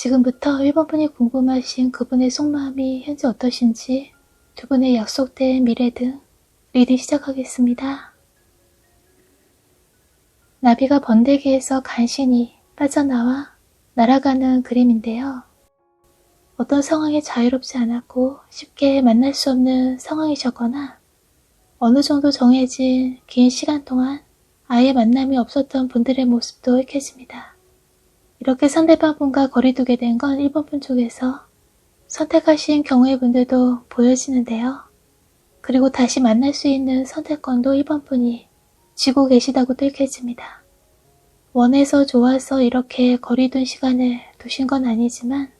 지금부터 1번 분이 궁금하신 그분의 속마음이 현재 어떠신지, 두 분의 약속된 미래 등 리딩 시작하겠습니다. 나비가 번데기에서 간신히 빠져나와 날아가는 그림인데요. 어떤 상황에 자유롭지 않았고 쉽게 만날 수 없는 상황이셨거나 어느 정도 정해진 긴 시간 동안 아예 만남이 없었던 분들의 모습도 읽혀집니다. 이렇게 상대방 분과 거리 두게 된 건 1번 분 쪽에서 선택하신 경우의 분들도 보여지는데요. 그리고 다시 만날 수 있는 선택권도 1번 분이 쥐고 계시다고도 읽혀집니다. 원해서 좋아서 이렇게 거리 둔 시간을 두신 건 아니지만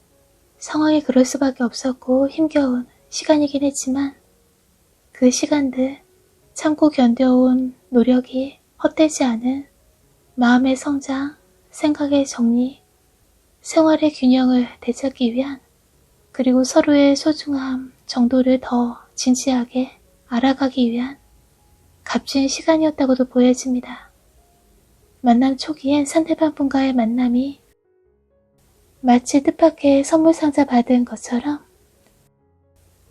상황이 그럴 수밖에 없었고 힘겨운 시간이긴 했지만 그 시간들 참고 견뎌온 노력이 헛되지 않은 마음의 성장, 생각의 정리, 생활의 균형을 되찾기 위한 그리고 서로의 소중함 정도를 더 진지하게 알아가기 위한 값진 시간이었다고도 보여집니다. 만남 초기엔 상대방 분과의 만남이 마치 뜻밖의 선물 상자 받은 것처럼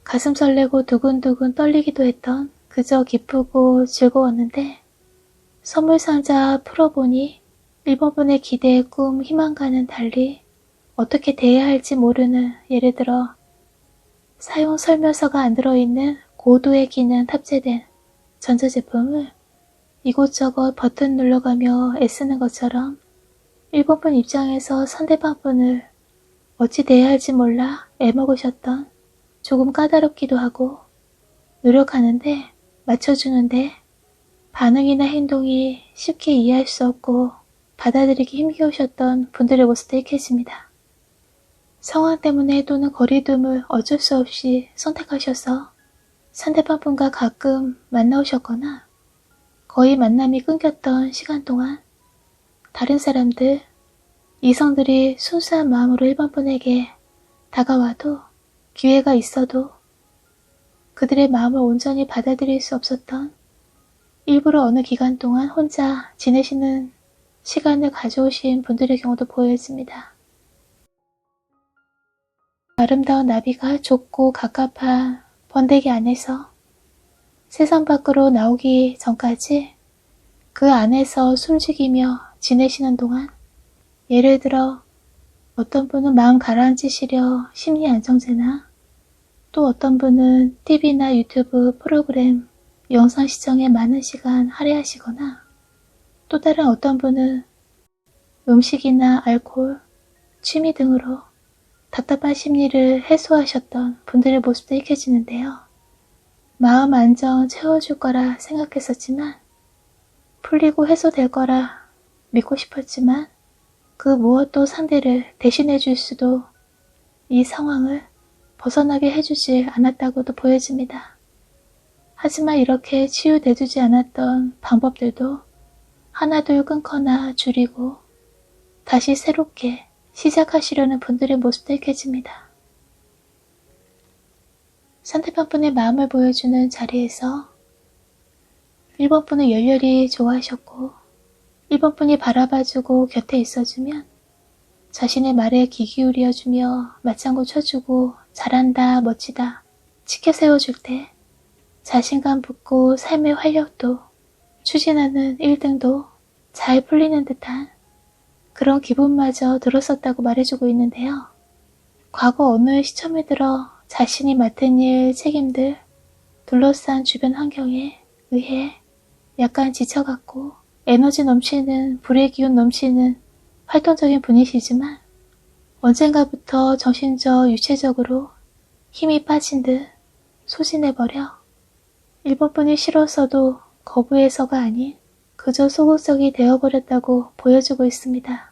가슴 설레고 두근두근 떨리기도 했던 그저 기쁘고 즐거웠는데 선물 상자 풀어보니 1번 분의 기대, 꿈, 희망과는 달리 어떻게 대해야 할지 모르는, 예를 들어 사용 설명서가 안 들어있는 고도의 기능 탑재된 전자제품을 이곳저곳 버튼 눌러가며 애쓰는 것처럼 1번 분 입장에서 상대방 분을 어찌 대해야 할지 몰라 애먹으셨던, 조금 까다롭기도 하고 노력하는데 맞춰주는데 반응이나 행동이 쉽게 이해할 수 없고 받아들이기 힘겨우셨던 분들의 모습도 읽혀집니다. 상황 때문에 또는 거리둠을 어쩔 수 없이 선택하셔서 상대방 분과 가끔 만나오셨거나 거의 만남이 끊겼던 시간 동안 다른 사람들, 이성들이 순수한 마음으로 1번 분에게 다가와도 기회가 있어도 그들의 마음을 온전히 받아들일 수 없었던, 일부러 어느 기간 동안 혼자 지내시는 시간을 가져오신 분들의 경우도 보여집니다. 아름다운 나비가 좁고 갑갑한 번데기 안에서 세상 밖으로 나오기 전까지 그 안에서 숨죽이며 지내시는 동안, 예를 들어 어떤 분은 마음 가라앉히시려 심리안정제나, 또 어떤 분은 TV나 유튜브 프로그램 영상 시청에 많은 시간 할애하시거나, 또 다른 어떤 분은 음식이나 알코올, 취미 등으로 답답한 심리를 해소하셨던 분들의 모습도 읽혀지는데요. 마음 안정 채워줄 거라 생각했었지만, 풀리고 해소될 거라 믿고 싶었지만 그 무엇도 상대를 대신해 줄 수도 이 상황을 벗어나게 해주지 않았다고도 보여집니다. 하지만 이렇게 치유돼주지 않았던 방법들도 하나둘 끊거나 줄이고 다시 새롭게 시작하시려는 분들의 모습도 익혀집니다. 상대방 분의 마음을 보여주는 자리에서 1번 분을 열렬히 좋아하셨고 1번 분이 바라봐주고 곁에 있어주면 자신의 말에 귀 기울여주며 맞장구 쳐주고 잘한다, 멋지다, 치켜 세워줄 때 자신감 붙고 삶의 활력도 추진하는 1등도 잘 풀리는 듯한 그런 기분마저 들었었다고 말해주고 있는데요. 과거 어느 시점에 들어 자신이 맡은 일, 책임들, 둘러싼 주변 환경에 의해 약간 지쳐갔고 에너지 넘치는, 불의 기운 넘치는 활동적인 분이시지만 언젠가부터 정신적, 유체적으로 힘이 빠진 듯 소진해버려 1번 분이 싫어서도 거부해서가 아닌 그저 소극적이 되어버렸다고 보여주고 있습니다.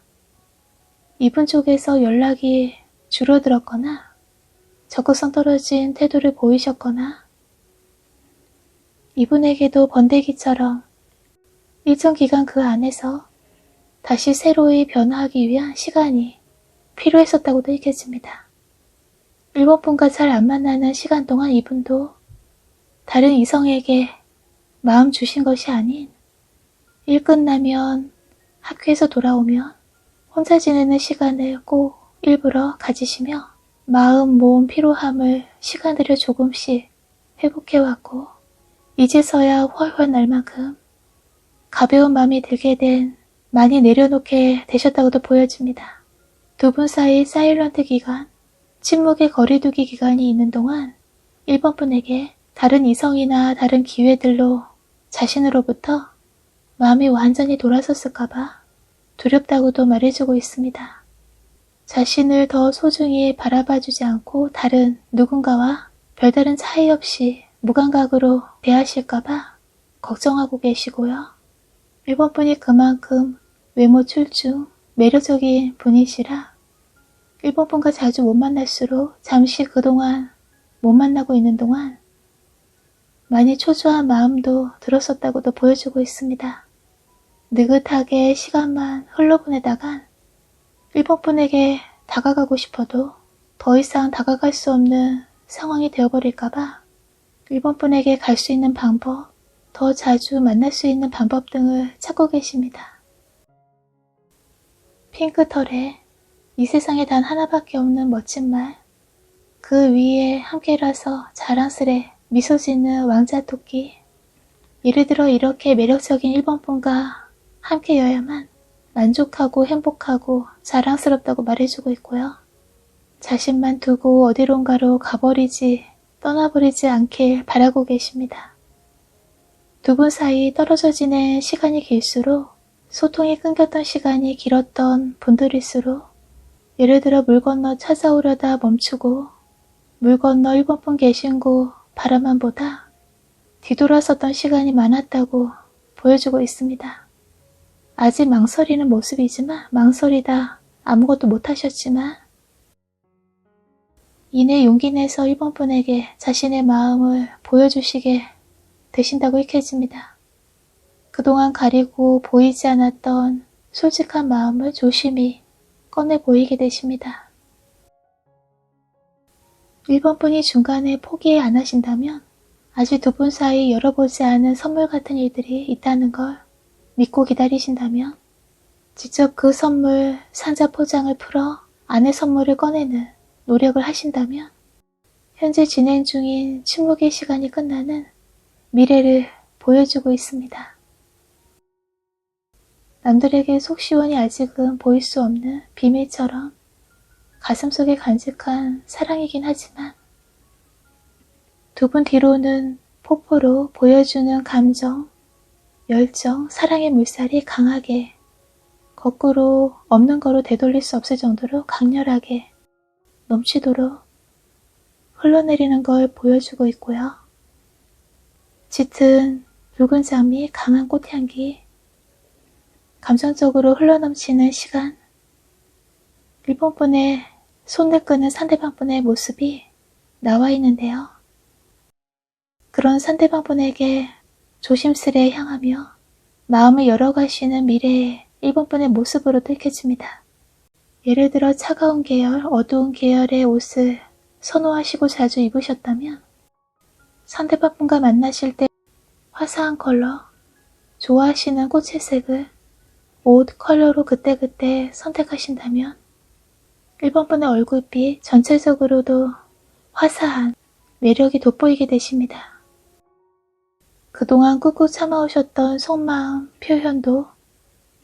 이분 쪽에서 연락이 줄어들었거나 적극성 떨어진 태도를 보이셨거나 이분에게도 번데기처럼 일정 기간 그 안에서 다시 새로이 변화하기 위한 시간이 필요했었다고도 읽혀집니다. 1번 분과 잘 안 만나는 시간 동안 이분도 다른 이성에게 마음 주신 것이 아닌 일 끝나면 학교에서 돌아오면 혼자 지내는 시간을 꼭 일부러 가지시며 마음, 몸, 피로함을 시간 들여 조금씩 회복해왔고 이제서야 훨훨 날 만큼 가벼운 마음이 들게 된 많이 내려놓게 되셨다고도 보여집니다. 두 분 사이 사일런트 기간, 침묵의 거리두기 기간이 있는 동안 1번 분에게 다른 이성이나 다른 기회들로 자신으로부터 마음이 완전히 돌아섰을까봐 두렵다고도 말해주고 있습니다. 자신을 더 소중히 바라봐주지 않고 다른 누군가와 별다른 차이 없이 무감각으로 대하실까봐 걱정하고 계시고요. 1번 분이 그만큼 외모 출중, 매력적인 분이시라 1번 분과 자주 못 만날수록 잠시 그동안 못 만나고 있는 동안 많이 초조한 마음도 들었었다고도 보여주고 있습니다. 느긋하게 시간만 흘러보내다간 1번 분에게 다가가고 싶어도 더 이상 다가갈 수 없는 상황이 되어버릴까봐 1번 분에게 갈 수 있는 방법, 더 자주 만날 수 있는 방법 등을 찾고 계십니다. 핑크털에 이 세상에 단 하나밖에 없는 멋진 말, 그 위에 함께라서 자랑스레 미소 짓는 왕자 토끼. 예를 들어 이렇게 매력적인 1번 분과 함께여야만 만족하고 행복하고 자랑스럽다고 말해주고 있고요. 자신만 두고 어디론가로 가버리지, 떠나버리지 않길 바라고 계십니다. 두 분 사이 떨어져 지낸 시간이 길수록 소통이 끊겼던 시간이 길었던 분들일수록 예를 들어 물 건너 찾아오려다 멈추고 물 건너 1번 분 계신 곳 바라만 보다 뒤돌아섰던 시간이 많았다고 보여주고 있습니다. 아직 망설이는 모습이지만 망설이다 아무것도 못하셨지만 이내 용기 내서 1번 분에게 자신의 마음을 보여주시게 되신다고 읽혀집니다. 그동안 가리고 보이지 않았던 솔직한 마음을 조심히 꺼내 보이게 되십니다. 1번 분이 중간에 포기 안 하신다면 아직 두 분 사이 열어보지 않은 선물 같은 일들이 있다는 걸 믿고 기다리신다면 직접 그 선물 상자 포장을 풀어 안의 선물을 꺼내는 노력을 하신다면 현재 진행 중인 침묵의 시간이 끝나는 미래를 보여주고 있습니다. 남들에게 속 시원히 아직은 보일 수 없는 비밀처럼 가슴속에 간직한 사랑이긴 하지만 두 분 뒤로는 폭포로 보여주는 감정, 열정, 사랑의 물살이 강하게 거꾸로 없는 거로 되돌릴 수 없을 정도로 강렬하게 넘치도록 흘러내리는 걸 보여주고 있고요. 짙은 붉은 장미, 강한 꽃향기, 감정적으로 흘러넘치는 시간, 1번 분의 손을 끄는 상대방 분의 모습이 나와 있는데요. 그런 상대방 분에게 조심스레 향하며 마음을 열어가시는 미래의 1번 분의 모습으로 들켜집니다. 예를 들어 차가운 계열, 어두운 계열의 옷을 선호하시고 자주 입으셨다면 상대방 분과 만나실 때 화사한 컬러, 좋아하시는 꽃의 색을 옷 컬러로 그때그때 선택하신다면 1번 분의 얼굴빛 전체적으로도 화사한 매력이 돋보이게 되십니다. 그동안 꾹꾹 참아오셨던 속마음 표현도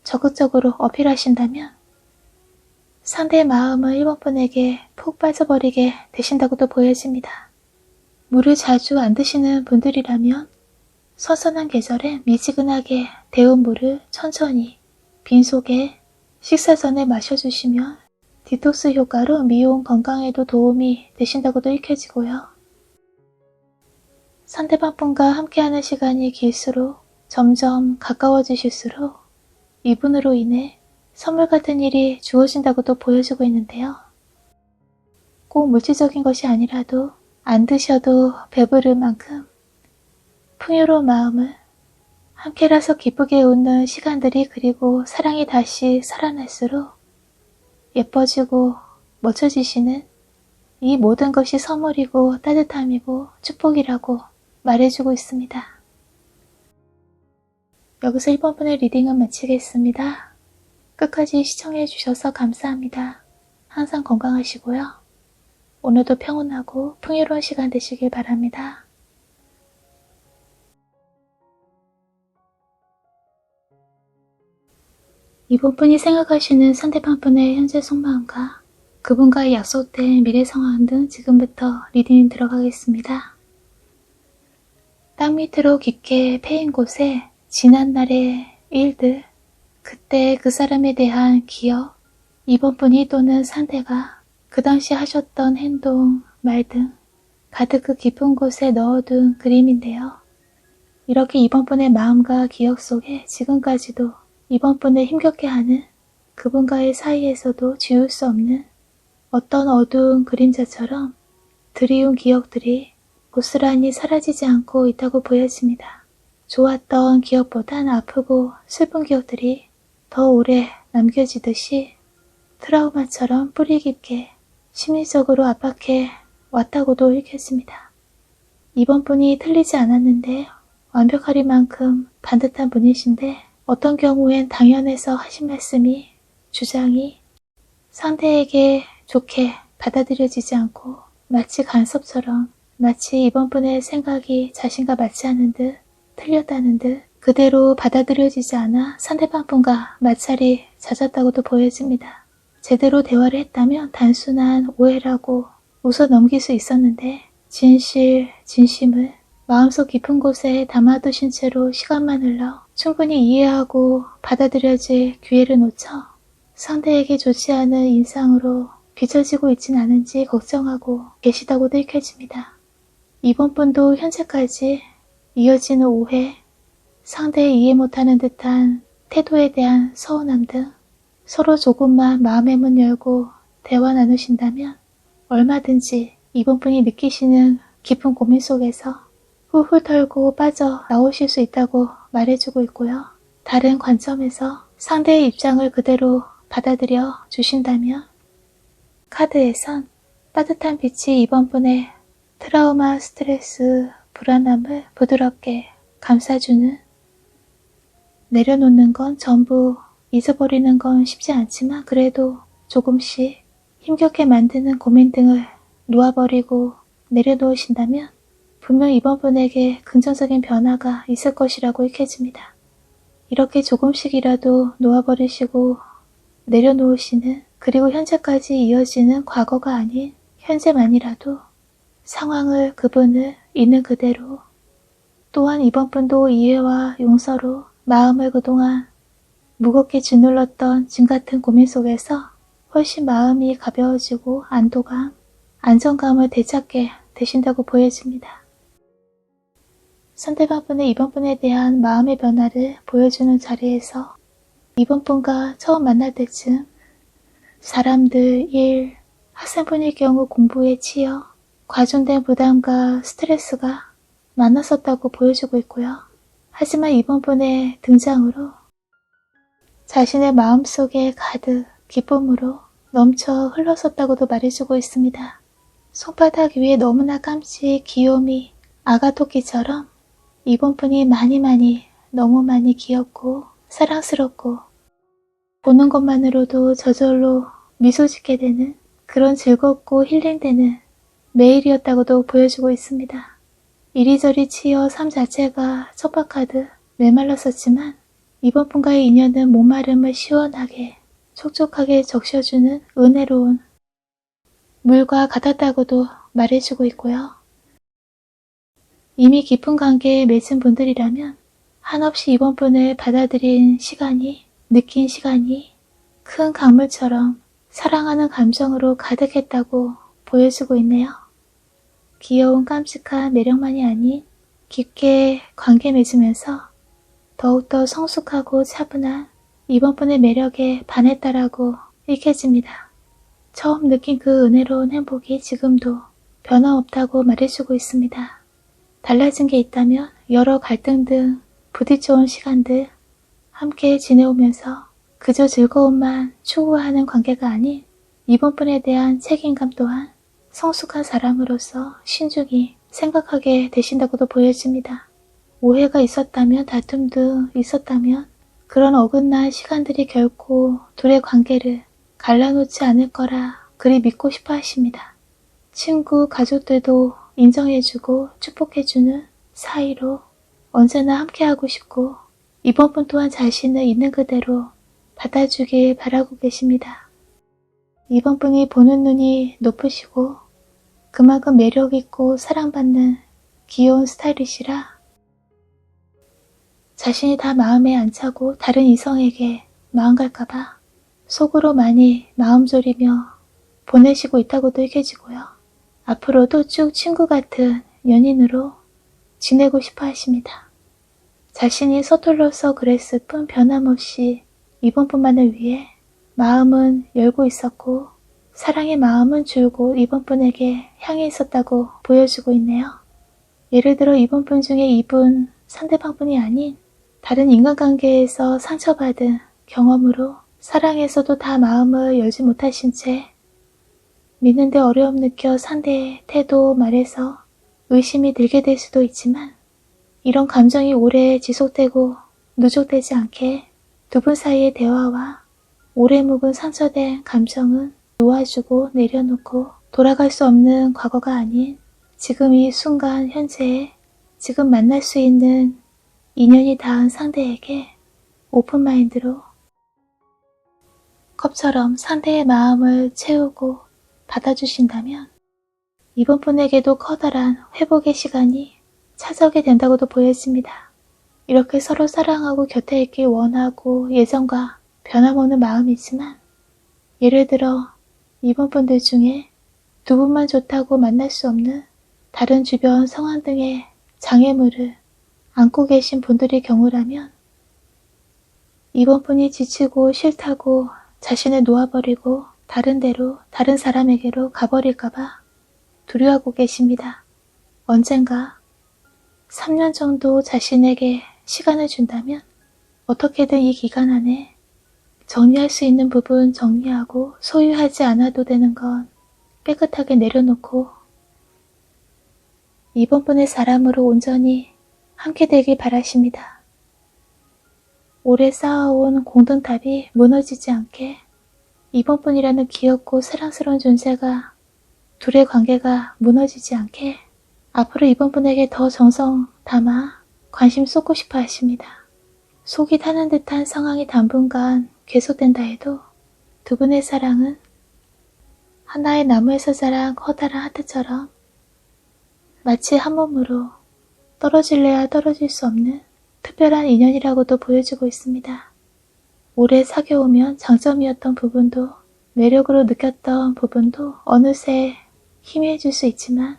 적극적으로 어필하신다면 상대의 마음을 1번 분에게 푹 빠져버리게 되신다고도 보여집니다. 물을 자주 안 드시는 분들이라면 선선한 계절에 미지근하게 데운 물을 천천히 빈속에 식사 전에 마셔주시면 디톡스 효과로 미용 건강에도 도움이 되신다고도 읽혀지고요. 상대방 분과 함께하는 시간이 길수록 점점 가까워지실수록 이분으로 인해 선물 같은 일이 주어진다고도 보여주고 있는데요. 꼭 물질적인 것이 아니라도 안 드셔도 배부를 만큼 풍요로운 마음을 함께라서 기쁘게 웃는 시간들이 그리고 사랑이 다시 살아날수록 예뻐지고 멋져지시는 이 모든 것이 선물이고 따뜻함이고 축복이라고 말해주고 있습니다. 여기서 1번 분의 리딩은 마치겠습니다. 끝까지 시청해주셔서 감사합니다. 항상 건강하시고요. 오늘도 평온하고 풍요로운 시간 되시길 바랍니다. 이번 분이 생각하시는 상대방 분의 현재 속마음과 그분과의 약속된 미래 상황 등 지금부터 리딩 들어가겠습니다. 땅 밑으로 깊게 패인 곳에 지난날의 일들, 그때 그 사람에 대한 기억, 이번 분이 또는 상대가 그 당시 하셨던 행동, 말 등 가득 그 깊은 곳에 넣어둔 그림인데요. 이렇게 이번 분의 마음과 기억 속에 지금까지도 이번 분을 힘겹게 하는 그분과의 사이에서도 지울 수 없는 어떤 어두운 그림자처럼 드리운 기억들이 고스란히 사라지지 않고 있다고 보여집니다. 좋았던 기억보단 아프고 슬픈 기억들이 더 오래 남겨지듯이 트라우마처럼 뿌리 깊게 심리적으로 압박해 왔다고도 읽혔습니다. 이번 분이 틀리지 않았는데 완벽하리만큼 반듯한 분이신데 어떤 경우엔 당연해서 하신 말씀이 주장이 상대에게 좋게 받아들여지지 않고 마치 간섭처럼 마치 이번 분의 생각이 자신과 맞지 않는 듯 틀렸다는 듯 그대로 받아들여지지 않아 상대방 분과 마찰이 잦았다고도 보여집니다. 제대로 대화를 했다면 단순한 오해라고 웃어 넘길 수 있었는데 진심을 마음속 깊은 곳에 담아두신 채로 시간만 흘러 충분히 이해하고 받아들여질 기회를 놓쳐 상대에게 좋지 않은 인상으로 비춰지고 있진 않은지 걱정하고 계시다고도 읽혀집니다. 이번 분도 현재까지 이어지는 오해, 상대의 이해 못하는 듯한 태도에 대한 서운함 등 서로 조금만 마음의 문 열고 대화 나누신다면 얼마든지 이번 분이 느끼시는 깊은 고민 속에서 훌훌 털고 빠져 나오실 수 있다고 말해주고 있고요. 다른 관점에서 상대의 입장을 그대로 받아들여 주신다면 카드에선 따뜻한 빛이 이번 분의 트라우마, 스트레스, 불안함을 부드럽게 감싸주는 내려놓는 건 전부 잊어버리는 건 쉽지 않지만 그래도 조금씩 힘겹게 만드는 고민 등을 놓아버리고 내려놓으신다면 분명 이번 분에게 긍정적인 변화가 있을 것이라고 읽혀집니다. 이렇게 조금씩이라도 놓아버리시고 내려놓으시는 그리고 현재까지 이어지는 과거가 아닌 현재만이라도 상황을 그분을 있는 그대로 또한 이번 분도 이해와 용서로 마음을 그동안 무겁게 짓눌렀던 짐 같은 고민 속에서 훨씬 마음이 가벼워지고 안도감, 안정감을 되찾게 되신다고 보여집니다. 상대방 분의 이번 분에 대한 마음의 변화를 보여주는 자리에서 이번 분과 처음 만날 때쯤 사람들, 일, 학생분일 경우 공부에 치여 과중된 부담과 스트레스가 만났었다고 보여주고 있고요. 하지만 이번 분의 등장으로 자신의 마음속에 가득 기쁨으로 넘쳐 흘렀었다고도 말해주고 있습니다. 손바닥 위에 너무나 깜찍 귀요미 아가토끼처럼 이번 분이 너무 많이 귀엽고 사랑스럽고 보는 것만으로도 저절로 미소 짓게 되는 그런 즐겁고 힐링되는 매일이었다고도 보여주고 있습니다. 이리저리 치여 삶 자체가 척박하듯 메말랐었지만 이번 분과의 인연은 목마름을 시원하게 촉촉하게 적셔주는 은혜로운 물과 같았다고도 말해주고 있고요. 이미 깊은 관계에 맺은 분들이라면 한없이 이번 분을 받아들인 시간이, 느낀 시간이 큰 강물처럼 사랑하는 감정으로 가득했다고 보여주고 있네요. 귀여운 깜찍한 매력만이 아닌 깊게 관계 맺으면서 더욱더 성숙하고 차분한 이번 분의 매력에 반했다라고 읽혀집니다. 처음 느낀 그 은혜로운 행복이 지금도 변함없다고 말해주고 있습니다. 달라진 게 있다면 여러 갈등 등 부딪혀온 시간들 함께 지내오면서 그저 즐거움만 추구하는 관계가 아닌 이번 분에 대한 책임감 또한 성숙한 사람으로서 신중히 생각하게 되신다고도 보여집니다. 오해가 있었다면 다툼도 있었다면 그런 어긋난 시간들이 결코 둘의 관계를 갈라놓지 않을 거라 그리 믿고 싶어 하십니다. 친구, 가족들도 인정해주고 축복해주는 사이로 언제나 함께하고 싶고 이번 분 또한 자신을 있는 그대로 받아주길 바라고 계십니다. 이번 분이 보는 눈이 높으시고 그만큼 매력있고 사랑받는 귀여운 스타일이시라 자신이 다 마음에 안 차고 다른 이성에게 마음 갈까봐 속으로 많이 마음 졸이며 보내시고 있다고도 읽혀지고요. 앞으로도 쭉 친구 같은 연인으로 지내고 싶어 하십니다. 자신이 서툴러서 그랬을 뿐 변함없이 이번 분만을 위해 마음은 열고 있었고 사랑의 마음은 줄곧 이번 분에게 향해 있었다고 보여주고 있네요. 예를 들어 이번 분 중에 이분 상대방분이 아닌 다른 인간관계에서 상처받은 경험으로 사랑에서도 다 마음을 열지 못하신 채 믿는데 어려움 느껴 상대의 태도, 말에서 의심이 들게 될 수도 있지만 이런 감정이 오래 지속되고 누적되지 않게 두 분 사이의 대화와 오래 묵은 상처된 감정은 놓아주고 내려놓고 돌아갈 수 없는 과거가 아닌 지금 이 순간 현재에 지금 만날 수 있는 인연이 닿은 상대에게 오픈마인드로 컵처럼 상대의 마음을 채우고 받아주신다면 이번 분에게도 커다란 회복의 시간이 찾아오게 된다고도 보여집니다. 이렇게 서로 사랑하고 곁에 있길 원하고 예전과 변함없는 마음이지만 예를 들어 이번 분들 중에 두 분만 좋다고 만날 수 없는 다른 주변 상황 등의 장애물을 안고 계신 분들의 경우라면 이번 분이 지치고 싫다고 자신을 놓아버리고 다른 데로 다른 사람에게로 가버릴까봐 두려워하고 계십니다. 언젠가 3년 정도 자신에게 시간을 준다면 어떻게든 이 기간 안에 정리할 수 있는 부분 정리하고 소유하지 않아도 되는 건 깨끗하게 내려놓고 이번 분의 사람으로 온전히 함께 되길 바라십니다. 오래 쌓아온 공든탑이 무너지지 않게 이번 분이라는 귀엽고 사랑스러운 존재가 둘의 관계가 무너지지 않게 앞으로 이번 분에게 더 정성 담아 관심 쏟고 싶어 하십니다. 속이 타는 듯한 상황이 당분간 계속된다 해도 두 분의 사랑은 하나의 나무에서 자란 커다란 하트처럼 마치 한 몸으로 떨어질래야 떨어질 수 없는 특별한 인연이라고도 보여주고 있습니다. 오래 사귀어오면 장점이었던 부분도 매력으로 느꼈던 부분도 어느새 희미해질 수 있지만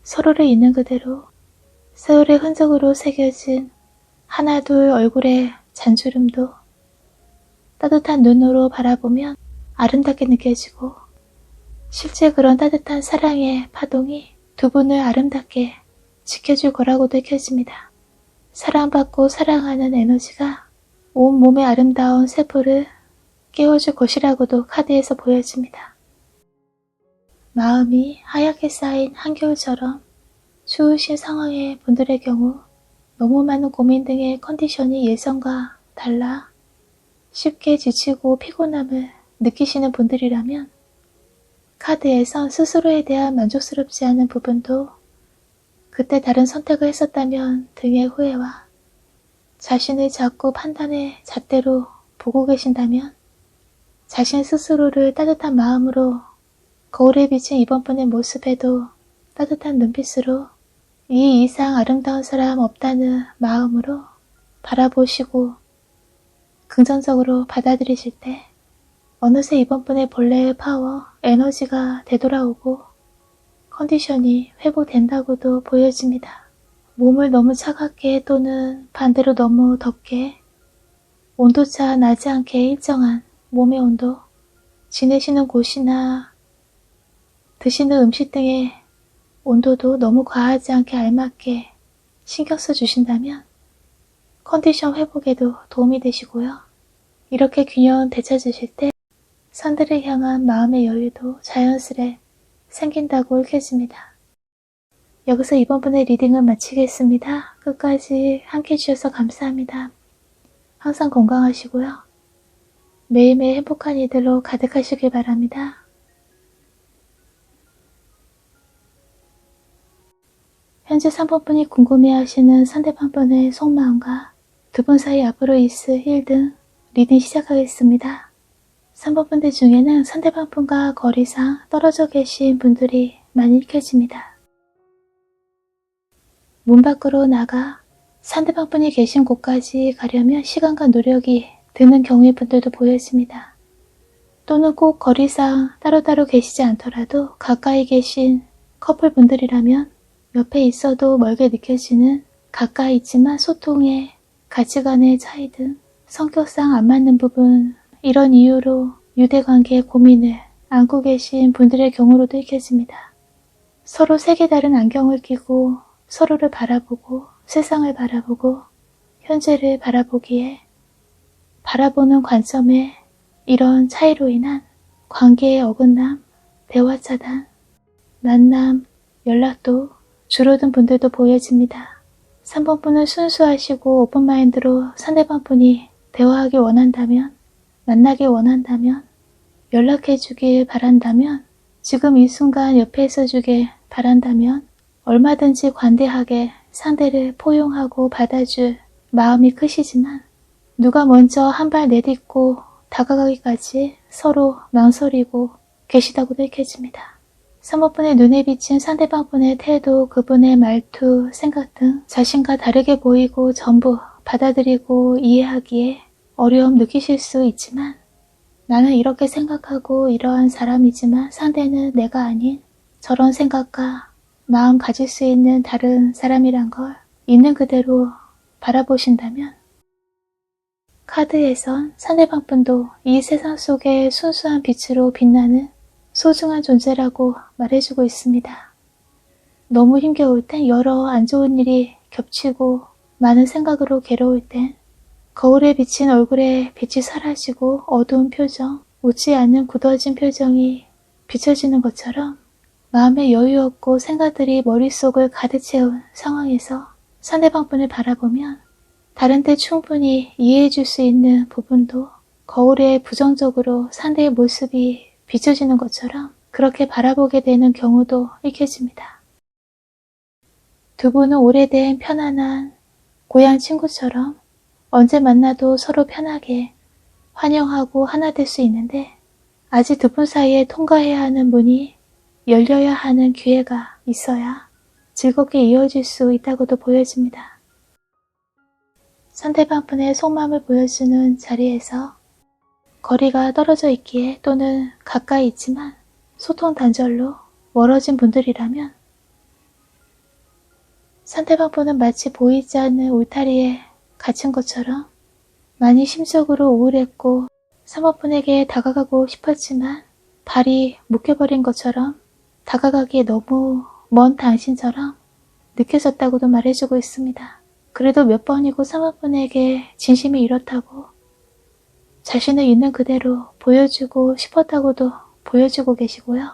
서로를 있는 그대로 세월의 흔적으로 새겨진 하나둘 얼굴의 잔주름도 따뜻한 눈으로 바라보면 아름답게 느껴지고 실제 그런 따뜻한 사랑의 파동이 두 분을 아름답게 지켜줄 거라고도 느껴집니다. 사랑받고 사랑하는 에너지가 온 몸의 아름다운 세포를 깨워줄 것이라고도 카드에서 보여집니다. 마음이 하얗게 쌓인 한겨울처럼 추우신 상황의 분들의 경우 너무 많은 고민 등의 컨디션이 예전과 달라 쉽게 지치고 피곤함을 느끼시는 분들이라면 카드에선 스스로에 대한 만족스럽지 않은 부분도 그때 다른 선택을 했었다면 등의 후회와 자신을 자꾸 판단의 잣대로 보고 계신다면 자신 스스로를 따뜻한 마음으로 거울에 비친 이번 분의 모습에도 따뜻한 눈빛으로 이 이상 아름다운 사람 없다는 마음으로 바라보시고 긍정적으로 받아들이실 때 어느새 이번 분의 본래의 파워, 에너지가 되돌아오고 컨디션이 회복된다고도 보여집니다. 몸을 너무 차갑게 또는 반대로 너무 덥게 온도차 나지 않게 일정한 몸의 온도, 지내시는 곳이나 드시는 음식 등의 온도도 너무 과하지 않게 알맞게 신경 써주신다면 컨디션 회복에도 도움이 되시고요. 이렇게 균형 되찾으실 때 선들을 향한 마음의 여유도 자연스레 생긴다고 읽혀집니다. 여기서 이번 분의 리딩을 마치겠습니다. 끝까지 함께 해주셔서 감사합니다. 항상 건강하시고요. 매일매일 행복한 일들로 가득하시길 바랍니다. 현재 3번 분이 궁금해하시는 상대방 분의 속마음과 두 분 사이 앞으로 있을 일 등 리딩 시작하겠습니다. 3번 분들 중에는 상대방 분과 거리상 떨어져 계신 분들이 많이 읽혀집니다. 문 밖으로 나가 상대방 분이 계신 곳까지 가려면 시간과 노력이 드는 경우의 분들도 보여집니다. 또는 꼭 거리상 따로따로 계시지 않더라도 가까이 계신 커플분들이라면 옆에 있어도 멀게 느껴지는 가까이 있지만 소통의 가치관의 차이 등 성격상 안 맞는 부분, 이런 이유로 유대관계의 고민을 안고 계신 분들의 경우로도 읽혀집니다. 서로 색이 다른 안경을 끼고 서로를 바라보고 세상을 바라보고 현재를 바라보기에 바라보는 관점에 이런 차이로 인한 관계의 어긋남, 대화 차단, 만남, 연락도 줄어든 분들도 보여집니다. 3번 분은 순수하시고 오픈마인드로 상대방 분이 대화하기 원한다면, 만나기 원한다면, 연락해주길 바란다면, 지금 이 순간 옆에 있어주길 바란다면 얼마든지 관대하게 상대를 포용하고 받아줄 마음이 크시지만 누가 먼저 한 발 내딛고 다가가기까지 서로 망설이고 계시다고도 읽혀집니다. 3번분의 눈에 비친 상대방분의 태도, 그분의 말투, 생각 등 자신과 다르게 보이고 전부 받아들이고 이해하기에 어려움 느끼실 수 있지만 나는 이렇게 생각하고 이러한 사람이지만 상대는 내가 아닌 저런 생각과 마음 가질 수 있는 다른 사람이란 걸 있는 그대로 바라보신다면 카드에선 상대방 분도 이 세상 속에 순수한 빛으로 빛나는 소중한 존재라고 말해주고 있습니다. 너무 힘겨울 땐 여러 안 좋은 일이 겹치고 많은 생각으로 괴로울 땐 거울에 비친 얼굴에 빛이 사라지고 어두운 표정, 웃지 않는 굳어진 표정이 비춰지는 것처럼 마음에 여유 없고 생각들이 머릿속을 가득 채운 상황에서 상대방 분을 바라보면 다른 때 충분히 이해해 줄 수 있는 부분도 거울에 부정적으로 상대의 모습이 비춰지는 것처럼 그렇게 바라보게 되는 경우도 읽혀집니다. 두 분은 오래된 편안한 고향 친구처럼 언제 만나도 서로 편하게 환영하고 하나 될 수 있는데 아직 두 분 사이에 통과해야 하는 문이 열려야 하는 기회가 있어야 즐겁게 이어질 수 있다고도 보여집니다. 상대방 분의 속마음을 보여주는 자리에서 거리가 떨어져 있기에 또는 가까이 있지만 소통 단절로 멀어진 분들이라면 상대방 분은 마치 보이지 않는 울타리에 갇힌 것처럼 많이 심적으로 우울했고 3번 분에게 다가가고 싶었지만 발이 묶여버린 것처럼 다가가기에 너무 먼 당신처럼 느껴졌다고도 말해주고 있습니다. 그래도 몇 번이고 3번분에게 진심이 이렇다고 자신을 있는 그대로 보여주고 싶었다고도 보여주고 계시고요.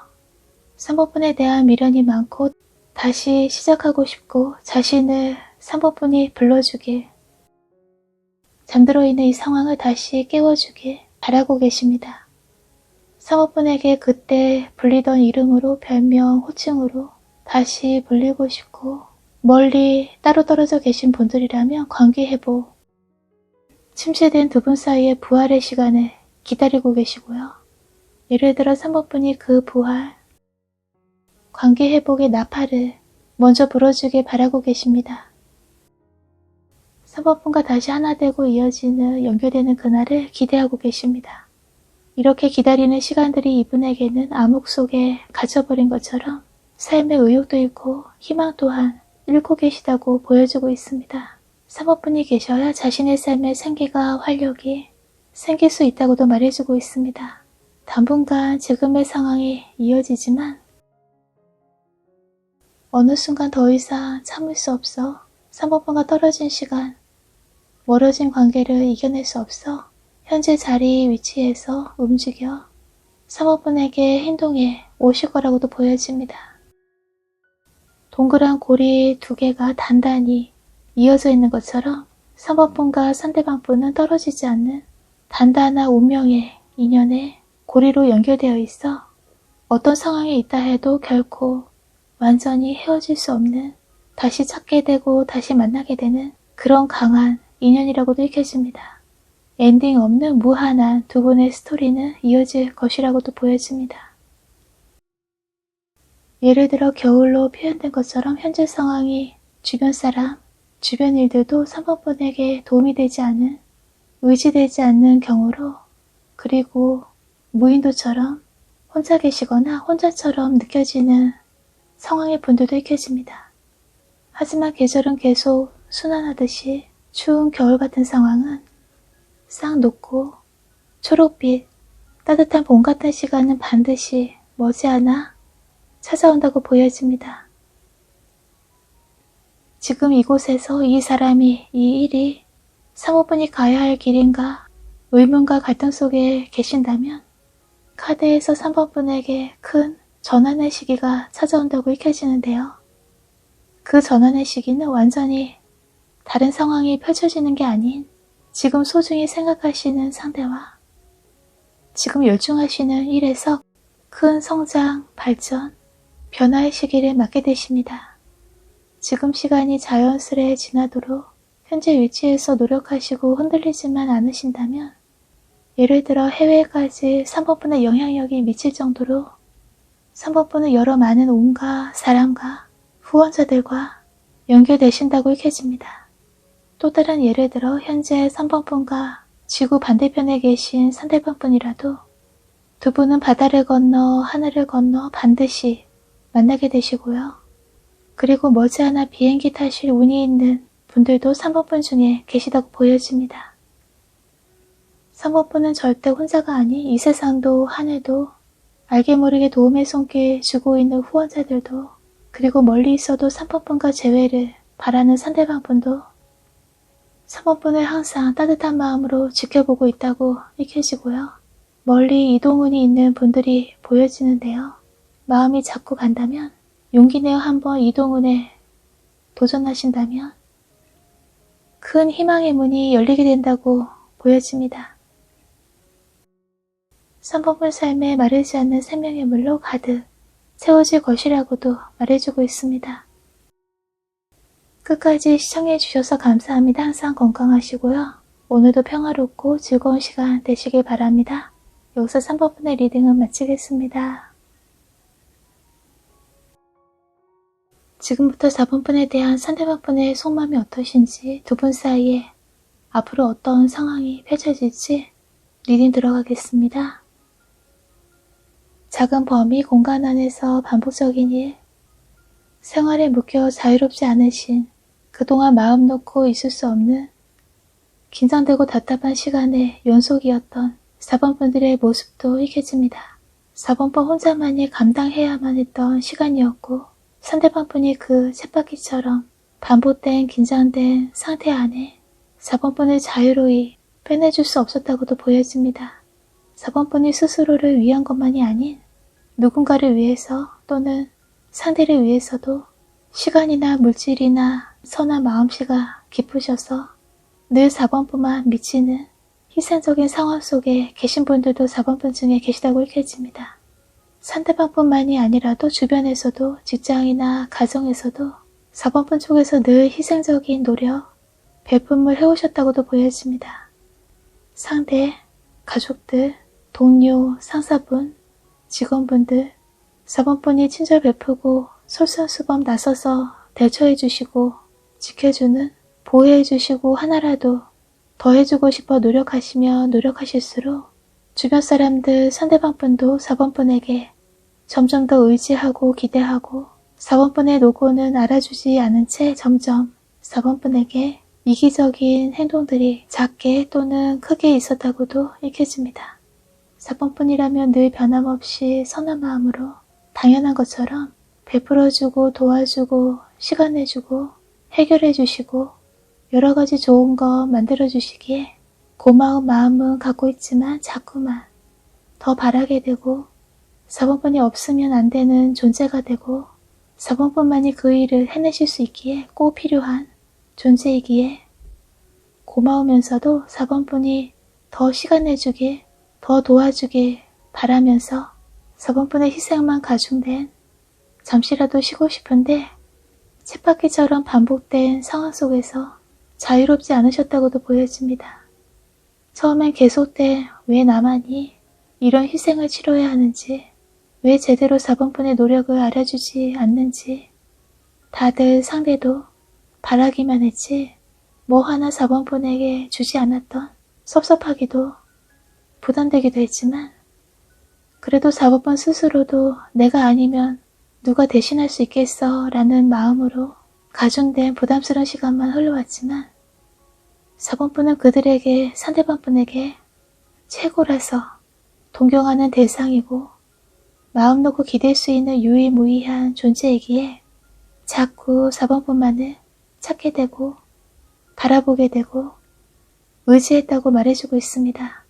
3번분에 대한 미련이 많고 다시 시작하고 싶고 자신을 3번분이 불러주길, 잠들어 있는 이 상황을 다시 깨워주길 바라고 계십니다. 3번분에게 그때 불리던 이름으로, 별명, 호칭으로 다시 불리고 싶고, 멀리 따로 떨어져 계신 분들이라면 관계회복, 침체된 두 분 사이의 부활의 시간을 기다리고 계시고요. 예를 들어 3번분이 그 부활, 관계회복의 나팔을 먼저 불어주길 바라고 계십니다. 3번분과 다시 하나 되고 이어지는, 연결되는 그날을 기대하고 계십니다. 이렇게 기다리는 시간들이 이분에게는 암흑 속에 갇혀버린 것처럼 삶의 의욕도 잃고 희망 또한 잃고 계시다고 보여주고 있습니다. 3번분이 계셔야 자신의 삶의 생기가, 활력이 생길 수 있다고도 말해주고 있습니다. 당분간 지금의 상황이 이어지지만 어느 순간 더 이상 참을 수 없어 3번분과 떨어진 시간, 멀어진 관계를 이겨낼 수 없어 현재 자리 위치에서 움직여 3번분에게 행동해 오실 거라고도 보여집니다. 동그란 고리 두 개가 단단히 이어져 있는 것처럼 3번분과 상대방분은 떨어지지 않는 단단한 운명의 인연에 고리로 연결되어 있어 어떤 상황에 있다 해도 결코 완전히 헤어질 수 없는, 다시 찾게 되고 다시 만나게 되는 그런 강한 인연이라고도 읽혀집니다. 엔딩 없는 무한한 두 분의 스토리는 이어질 것이라고도 보여집니다. 예를 들어 겨울로 표현된 것처럼 현재 상황이 주변 사람, 주변 일들도 3번분에게 도움이 되지 않은, 의지되지 않는 경우로, 그리고 무인도처럼 혼자 계시거나 혼자처럼 느껴지는 상황의 분들도 읽혀집니다. 하지만 계절은 계속 순환하듯이 추운 겨울 같은 상황은 싹 녹고 초록빛, 따뜻한 봄 같은 시간은 반드시 머지않아 찾아온다고 보여집니다. 지금 이곳에서 이 사람이, 이 일이 3번분이 가야 할 길인가 의문과 갈등 속에 계신다면 카드에서 3번분에게 큰 전환의 시기가 찾아온다고 읽혀지는데요. 그 전환의 시기는 완전히 다른 상황이 펼쳐지는 게 아닌 지금 소중히 생각하시는 상대와 지금 열중하시는 일에서 큰 성장, 발전, 변화의 시기를 맞게 되십니다. 지금 시간이 자연스레 지나도록 현재 위치에서 노력하시고 흔들리지만 않으신다면, 예를 들어 해외까지 3번분의 영향력이 미칠 정도로 3번분은 여러 많은 온갖 사람과 후원자들과 연결되신다고 읽혀집니다. 또 다른 예를 들어 현재 3번분과 지구 반대편에 계신 상대방분이라도 두 분은 바다를 건너 하늘을 건너 반드시 만나게 되시고요. 그리고 머지않아 비행기 타실 운이 있는 분들도 3번분 중에 계시다고 보여집니다. 3번분은 절대 혼자가 아닌 이 세상도 하늘도 알게 모르게 도움의 손길 주고 있는 후원자들도, 그리고 멀리 있어도 3번분과 재회를 바라는 상대방분도 3번분을 항상 따뜻한 마음으로 지켜보고 있다고 읽혀지고요. 멀리 이동운이 있는 분들이 보여지는데요. 마음이 자꾸 간다면, 용기 내어 한번 이동운에 도전하신다면 큰 희망의 문이 열리게 된다고 보여집니다. 3번분 삶에 마르지 않는 생명의 물로 가득 채워질 것이라고도 말해주고 있습니다. 끝까지 시청해주셔서 감사합니다. 항상 건강하시고요. 오늘도 평화롭고 즐거운 시간 되시길 바랍니다. 여기서 3번분의 리딩은 마치겠습니다. 지금부터 4번분에 대한 상대방분의 속마음이 어떠신지, 두 분 사이에 앞으로 어떤 상황이 펼쳐질지 리딩 들어가겠습니다. 작은 범위 공간 안에서 반복적인 일, 생활에 묶여 자유롭지 않으신, 그동안 마음 놓고 있을 수 없는 긴장되고 답답한 시간의 연속이었던 4번분들의 모습도 읽혀집니다. 4번분 혼자만이 감당해야만 했던 시간이었고, 상대방 분이 그 쳇바퀴처럼 반복된 긴장된 상태 안에 4번 분을 자유로이 빼내줄 수 없었다고도 보여집니다. 4번 분이 스스로를 위한 것만이 아닌 누군가를 위해서 또는 상대를 위해서도 시간이나 물질이나 선한 마음씨가 깊으셔서 늘 4번 분만 미치는 희생적인 상황 속에 계신 분들도 4번 분 중에 계시다고 읽혀집니다. 상대방 뿐만이 아니라도 주변에서도 직장이나 가정에서도 4번 분 쪽에서 늘 희생적인 노력, 배품을 해오셨다고도 보여집니다. 상대, 가족들, 동료, 상사분, 직원분들, 4번 분이 친절 베푸고 솔선수범 나서서 대처해주시고 지켜주는, 보호해주시고 하나라도 더 해주고 싶어 노력하시면 노력하실수록 주변 사람들 상대방 분도 4번 분에게 점점 더 의지하고 기대하고 4번 분의 노고는 알아주지 않은 채 점점 4번 분에게 이기적인 행동들이 작게 또는 크게 있었다고도 읽혀집니다. 4번 분이라면 늘 변함없이 선한 마음으로 당연한 것처럼 베풀어주고 도와주고 시간 내주고 해결해주시고 여러가지 좋은 거 만들어주시기에 고마운 마음은 갖고 있지만 자꾸만 더 바라게 되고 4번 분이 없으면 안 되는 존재가 되고 4번 분만이 그 일을 해내실 수 있기에 꼭 필요한 존재이기에 고마우면서도 4번 분이 더 시간 내주길, 더 도와주길 바라면서 4번 분의 희생만 가중된 잠시라도 쉬고 싶은데 쳇바퀴처럼 반복된 상황 속에서 자유롭지 않으셨다고도 보여집니다. 처음엔 계속된 왜 나만이 이런 희생을 치러야 하는지, 왜 제대로 4번 분의 노력을 알아주지 않는지, 다들 상대도 바라기만 했지 뭐 하나 4번 분에게 주지 않았던 섭섭하기도 부담되기도 했지만 그래도 4번 분 스스로도 내가 아니면 누가 대신할 수 있겠어 라는 마음으로 가중된 부담스러운 시간만 흘러왔지만 4번 분은 그들에게 상대방 분에게 최고라서 동경하는 대상이고 마음 놓고 기댈 수 있는 유일무이한 존재이기에 자꾸 4번 분만을 찾게 되고 바라보게 되고 의지했다고 말해주고 있습니다.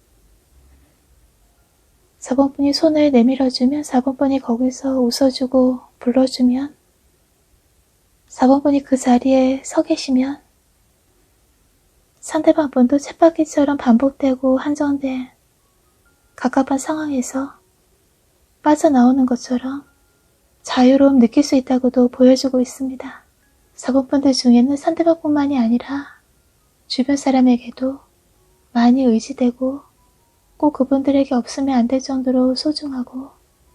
4번 분이 손을 내밀어주면 4번 분이 거기서 웃어주고 불러주면 4번 분이 그 자리에 서 계시면 상대방 분도 쳇바퀴처럼 반복되고 한정된 갑갑한 상황에서 빠져나오는 것처럼 자유로움 느낄 수 있다고도 보여주고 있습니다. 4번 분들 중에는 상대방 뿐만이 아니라 주변 사람에게도 많이 의지되고 꼭 그분들에게 없으면 안 될 정도로 소중하고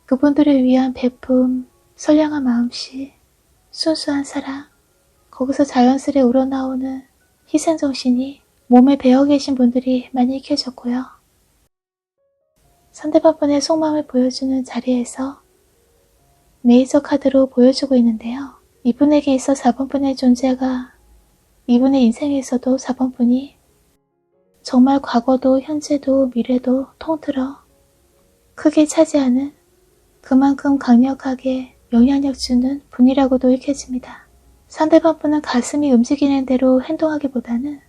그분들을 위한 베품, 선량한 마음씨, 순수한 사랑, 거기서 자연스레 우러나오는 희생정신이 몸에 배어 계신 분들이 많이 익혀졌고요. 상대방 분의 속마음을 보여주는 자리에서 메이저 카드로 보여주고 있는데요. 이분에게 있어 4번 분의 존재가 이분의 인생에서도 4번 분이 정말 과거도 현재도 미래도 통틀어 크게 차지하는 그만큼 강력하게 영향력 주는 분이라고도 읽혀집니다. 상대방 분은 가슴이 움직이는 대로 행동하기보다는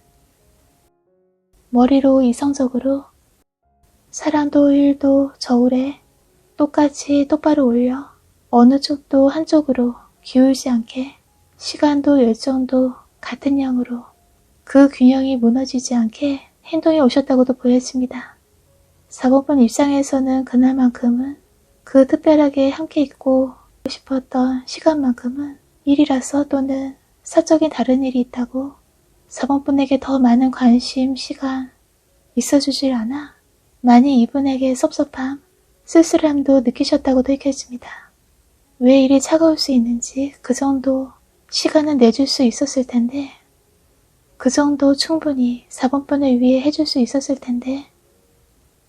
머리로 이성적으로 사람도 일도 저울에 똑같이 똑바로 올려 어느 쪽도 한쪽으로 기울지 않게 시간도 열정도 같은 양으로 그 균형이 무너지지 않게 행동해 오셨다고도 보여집니다. 4번 분 입장에서는 그날만큼은 그 특별하게 함께 있고 싶었던 시간만큼은 일이라서 또는 사적인 다른 일이 있다고 4번 분에게 더 많은 관심, 시간 있어주질 않아 많이 이분에게 섭섭함, 쓸쓸함도 느끼셨다고도 읽혀집니다. 왜 일이 차가울 수 있는지 그 정도 시간은 내줄 수 있었을 텐데 그 정도 충분히 4번 분을 위해 해줄 수 있었을 텐데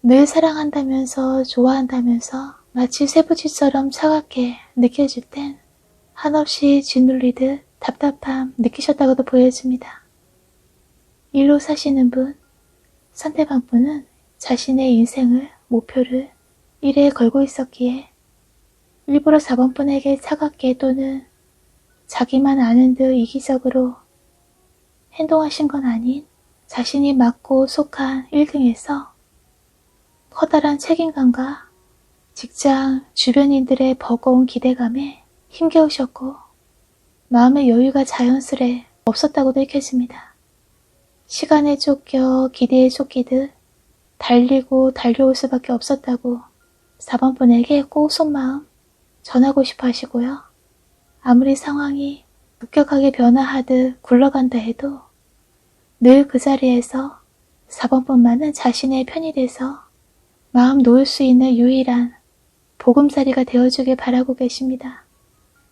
늘 사랑한다면서 좋아한다면서 마치 쇠붙이처럼 차갑게 느껴질 땐 한없이 짓눌리듯 답답함 느끼셨다고도 보여집니다. 일로 사시는 분, 상대방 분은 자신의 인생을, 목표를 일에 걸고 있었기에 일부러 4번 분에게 차갑게 또는 자기만 아는 듯 이기적으로 행동하신 건 아닌 자신이 맡고 속한 1등에서 커다란 책임감과 직장 주변인들의 버거운 기대감에 힘겨우셨고 마음의 여유가 자연스레 없었다고도 읽혀집니다. 시간에 쫓겨 기대에 쫓기듯 달리고 달려올 수밖에 없었다고 4번 분에게 꼭 속마음 전하고 싶어 하시고요. 아무리 상황이 급격하게 변화하듯 굴러간다 해도 늘 그 자리에서 4번 분만은 자신의 편이 돼서 마음 놓을 수 있는 유일한 보금자리가 되어주길 바라고 계십니다.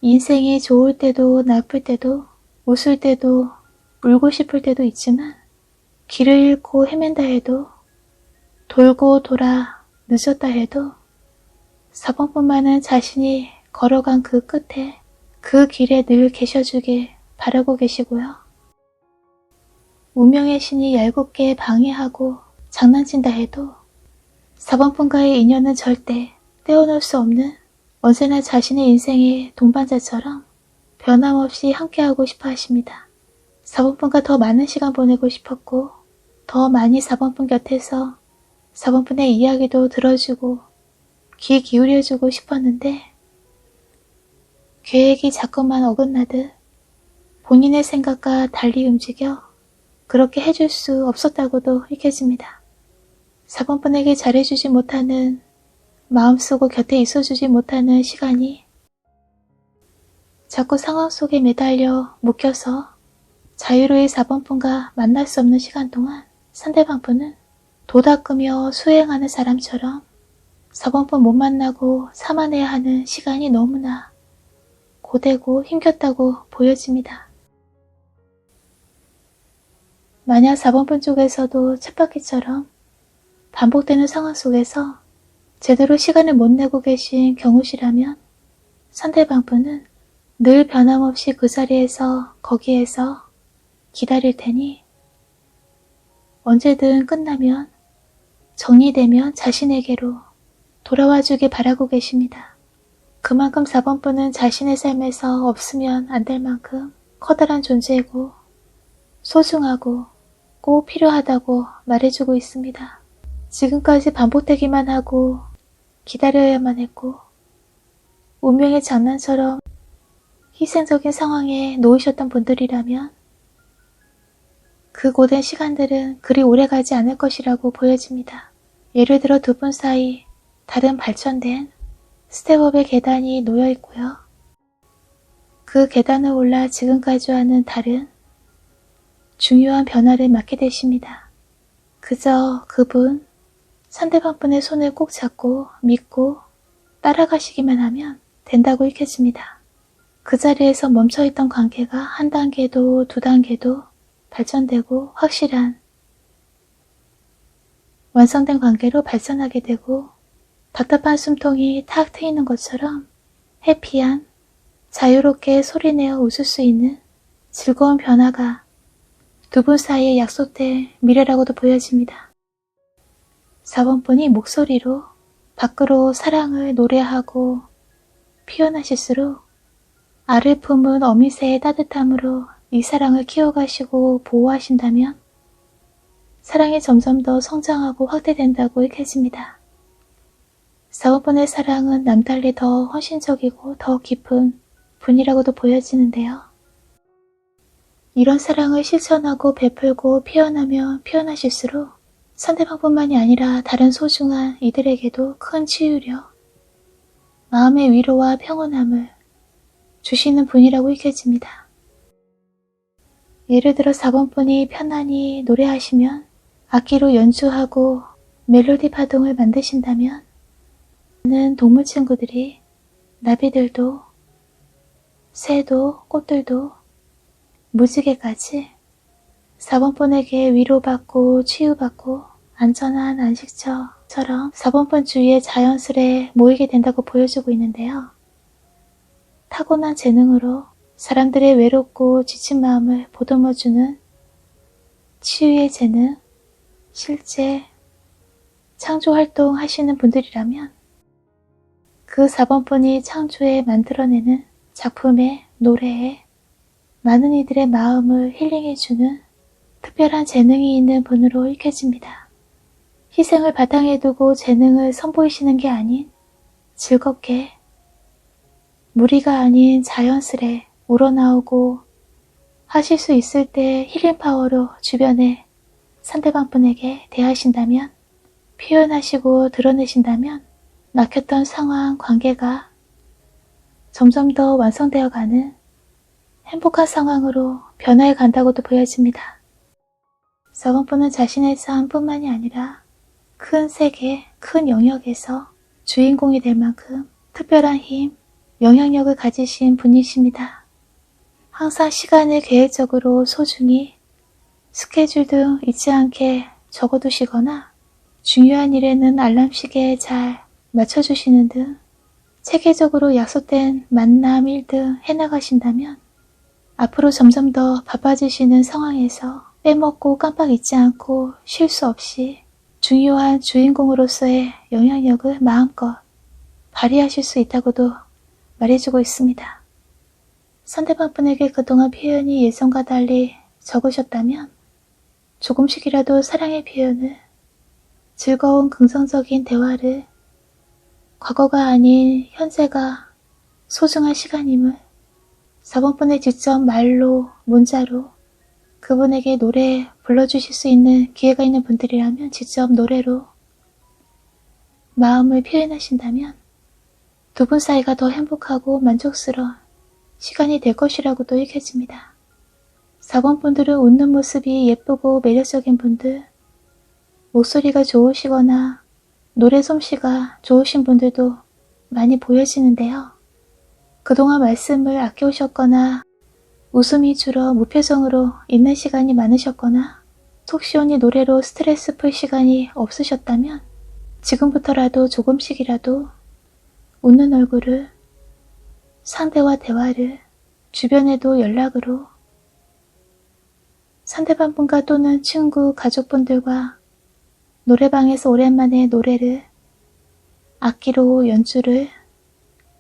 인생이 좋을 때도 나쁠 때도 웃을 때도 울고 싶을 때도 있지만 길을 잃고 헤맨다 해도 돌고 돌아 늦었다 해도 4번 분만은 자신이 걸어간 그 끝에 그 길에 늘 계셔주길 바라고 계시고요. 운명의 신이 얄궂게 방해하고 장난친다 해도 4번 분과의 인연은 절대 떼어놓을 수 없는 언제나 자신의 인생의 동반자처럼 변함없이 함께하고 싶어 하십니다. 4번 분과 더 많은 시간 보내고 싶었고 더 많이 4번 분 곁에서 4번 분의 이야기도 들어주고 귀 기울여주고 싶었는데 계획이 자꾸만 어긋나듯 본인의 생각과 달리 움직여 그렇게 해줄 수 없었다고도 읽혀집니다. 4번 분에게 잘해주지 못하는 마음 쓰고 곁에 있어주지 못하는 시간이 자꾸 상황 속에 매달려 묶여서 자유로이 4번 분과 만날 수 없는 시간 동안 상대방 분은 도닦으며 수행하는 사람처럼 4번 분 못 만나고 참아내야 하는 시간이 너무나 고되고 힘겹다고 보여집니다. 만약 4번 분 쪽에서도 쳇바퀴처럼 반복되는 상황 속에서 제대로 시간을 못 내고 계신 경우시라면 상대방 분은 늘 변함없이 그 자리에서 거기에서 기다릴 테니 언제든 끝나면 정리되면 자신에게로 돌아와 주길 바라고 계십니다. 그만큼 4번 분은 자신의 삶에서 없으면 안 될 만큼 커다란 존재이고 소중하고 꼭 필요하다고 말해주고 있습니다. 지금까지 반복되기만 하고 기다려야만 했고 운명의 장난처럼 희생적인 상황에 놓이셨던 분들이라면 그 고된 시간들은 그리 오래가지 않을 것이라고 보여집니다. 예를 들어 두 분 사이 다른 발전된 스텝업의 계단이 놓여 있고요. 그 계단을 올라 지금까지와는 다른 중요한 변화를 맞게 되십니다. 그저 그분, 상대방 분의 손을 꼭 잡고 믿고 따라가시기만 하면 된다고 읽혀집니다. 그 자리에서 멈춰있던 관계가 한 단계도 두 단계도 발전되고 확실한 완성된 관계로 발전하게 되고 답답한 숨통이 탁 트이는 것처럼 해피한 자유롭게 소리내어 웃을 수 있는 즐거운 변화가 두 분 사이에 약속된 미래라고도 보여집니다. 4번 분이 목소리로 밖으로 사랑을 노래하고 표현하실수록 알을 품은 어미새의 따뜻함으로 이 사랑을 키워가시고 보호하신다면 사랑이 점점 더 성장하고 확대된다고 읽혀집니다. 4번 분의 사랑은 남달리 더 헌신적이고 더 깊은 분이라고도 보여지는데요. 이런 사랑을 실천하고 베풀고 표현하며 표현하실수록 상대방뿐만이 아니라 다른 소중한 이들에게도 큰 치유력, 마음의 위로와 평온함을 주시는 분이라고 읽혀집니다. 예를 들어 4번 분이 편안히 노래하시면 악기로 연주하고 멜로디 파동을 만드신다면 많은 동물 친구들이 나비들도 새도 꽃들도 무지개까지 4번 분에게 위로받고 치유받고 안전한 안식처처럼 4번 분 주위에 자연스레 모이게 된다고 보여주고 있는데요. 타고난 재능으로 사람들의 외롭고 지친 마음을 보듬어주는 치유의 재능, 실제 창조활동 하시는 분들이라면 그 4번 분이 창조해 만들어내는 작품의 노래에 많은 이들의 마음을 힐링해주는 특별한 재능이 있는 분으로 읽혀집니다. 희생을 바탕에 두고 재능을 선보이시는 게 아닌 즐겁게 무리가 아닌 자연스레 우러나오고 하실 수 있을 때 힐링 파워로 주변의 상대방 분에게 대하신다면, 표현하시고 드러내신다면 막혔던 상황, 관계가 점점 더 완성되어가는 행복한 상황으로 변화해 간다고도 보여집니다. 4번분은 자신의 삶뿐만이 아니라 큰 세계, 큰 영역에서 주인공이 될 만큼 특별한 힘, 영향력을 가지신 분이십니다. 항상 시간을 계획적으로 소중히 스케줄 등 잊지 않게 적어두시거나 중요한 일에는 알람 시계에 잘 맞춰주시는 등 체계적으로 약속된 만남, 일 등 해나가신다면 앞으로 점점 더 바빠지시는 상황에서 빼먹고 깜빡 잊지 않고 실수 없이 중요한 주인공으로서의 영향력을 마음껏 발휘하실 수 있다고도 말해주고 있습니다. 상대방 분에게 그동안 표현이 예전과 달리 적으셨다면 조금씩이라도 사랑의 표현을, 즐거운 긍정적인 대화를, 과거가 아닌 현재가 소중한 시간임을 4번분에 직접 말로, 문자로 그분에게 노래 불러주실 수 있는 기회가 있는 분들이라면 직접 노래로 마음을 표현하신다면 두 분 사이가 더 행복하고 만족스러운 시간이 될 것이라고도 읽혀집니다. 4번 분들은 웃는 모습이 예쁘고 매력적인 분들, 목소리가 좋으시거나 노래 솜씨가 좋으신 분들도 많이 보여지는데요. 그동안 말씀을 아껴오셨거나 웃음이 줄어 무표정으로 있는 시간이 많으셨거나 속 시원히 노래로 스트레스 풀 시간이 없으셨다면 지금부터라도 조금씩이라도 웃는 얼굴을, 상대와 대화를, 주변에도 연락으로 상대방 분과 또는 친구, 가족분들과 노래방에서 오랜만에 노래를, 악기로 연주를,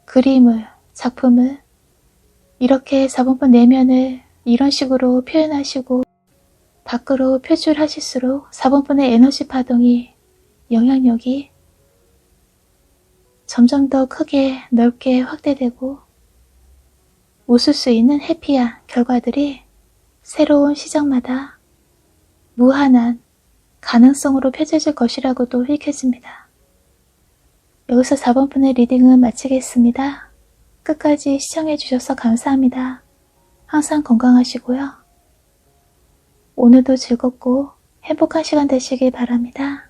그림을, 작품을 이렇게 4번분 내면을 이런 식으로 표현하시고 밖으로 표출하실수록 4번분의 에너지 파동이, 영향력이 점점 더 크게 넓게 확대되고 웃을 수 있는 해피한 결과들이 새로운 시작마다 무한한 가능성으로 펼쳐질 것이라고도 읽혀집니다. 여기서 4번분의 리딩은 마치겠습니다. 끝까지 시청해주셔서 감사합니다. 항상 건강하시고요. 오늘도 즐겁고 행복한 시간 되시길 바랍니다.